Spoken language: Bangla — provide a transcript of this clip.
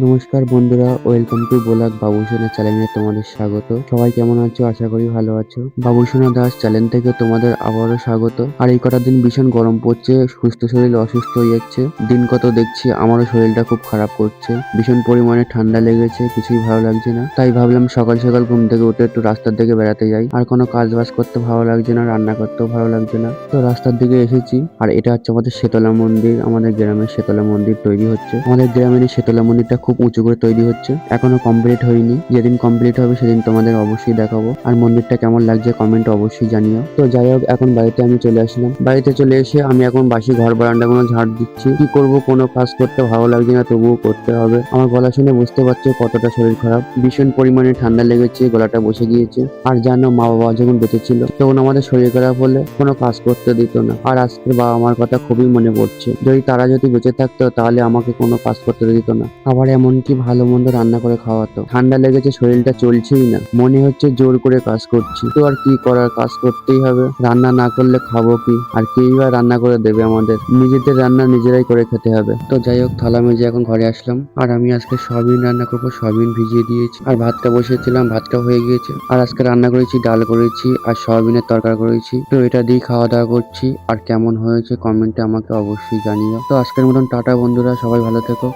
নমস্কার বন্ধুরা, ওয়েলকাম টু বোলাক বাবুসোনা চ্যানেলে তোমাদের স্বাগত। সবাই কেমন আছো? আশা করি ভালো আছো। বাবুসোনা দাস চ্যানেল থেকে তোমাদের আবারও স্বাগত। আর এই কটা দিন ভীষণ গরম পড়ছে, সুস্থ শরীর অসুস্থ হয়ে যাচ্ছে। দিন কত দেখছি আমারও শরীরটা খুব খারাপ করছে, ভীষণ পরিমাণে ঠান্ডা লেগেছে, কিছুই ভালো লাগছে না। তাই ভাবলাম সকাল সকাল ঘুম থেকে উঠে একটু রাস্তার দিকে বেড়াতে যাই। আর কোনো কাজ বাজ করতে ভালো লাগছে না, রান্না করতেও ভালো লাগছে না, তো রাস্তার দিকে এসেছি। আর এটা হচ্ছে আমাদের শেতলা মন্দির। আমাদের গ্রামের শেতলা মন্দির তৈরি হচ্ছে। আমাদের গ্রামের এই শেতলা মন্দিরটা খুব উঁচু করে তৈরি হচ্ছে, এখনো কমপ্লিট হয়নি। যেদিন কমপ্লিট হবে সেদিন তোমাদের অবশ্যই দেখাবো। আর মন্দিরটা কেমন লাগছে কমেন্ট অবশ্যই জানিও। তো যাই হোক, এখন বাড়িতে আমি চলে আসলাম। বাড়িতে চলে এসে আমি এখন বাসি ঘর বারান্দাগুলো ঝাড় দিচ্ছি। কি করব, কোনো কাজ করতে ভালো লাগছে না, তবুও করতে হবে। আমার গলা শুনে বুঝতে পারছো কতটা শরীর খারাপ, ভীষণ পরিমাণে ঠান্ডা লেগেছে, গলাটা বসে গিয়েছে। আর জানো, মা বাবা যখন বেঁচে ছিল তখন আমাদের শরীর খারাপ হলে কোনো কাজ করতে দিত না। আর আজকের বাবা মার কথা খুবই মনে পড়ছে। তারা যদি বেঁচে থাকতো তাহলে আমাকে কোনো কাজ করতে দিত না। আবার এমনকি ভালো মন্দ রান্না করে খাওয়াতো। ঠান্ডা লেগেছে, শরীরটা চলছেই না, মনে হচ্ছে জোর করে কাজ করছি। তো আর কি করার, কাজ করতেই হবে। রান্না না করলে খাবো কি? আর কেই বা রান্না করে দেবে আমাদের? নিজেদের রান্না নিজেরাই করে খেতে হবে। তো যাই হোক, থালা মেজে এখন ঘরে আসলাম। আর আমি আজকে সয়াবিন রান্না করবো, সয়াবিন ভিজিয়ে দিয়েছি। আর ভাতটা বসিয়েছিলাম, ভাতটা হয়ে গিয়েছে। আর আজকে রান্না করেছি, ডাল করেছি আর সয়াবিনের তরকারি করেছি। তো এটা দিয়ে খাওয়া দাওয়া করছি। আর কেমন হয়েছে কমেন্টে আমাকে অবশ্যই জানিও। তো আজকের মতন টাটা বন্ধুরা, সবাই ভালো থেকো।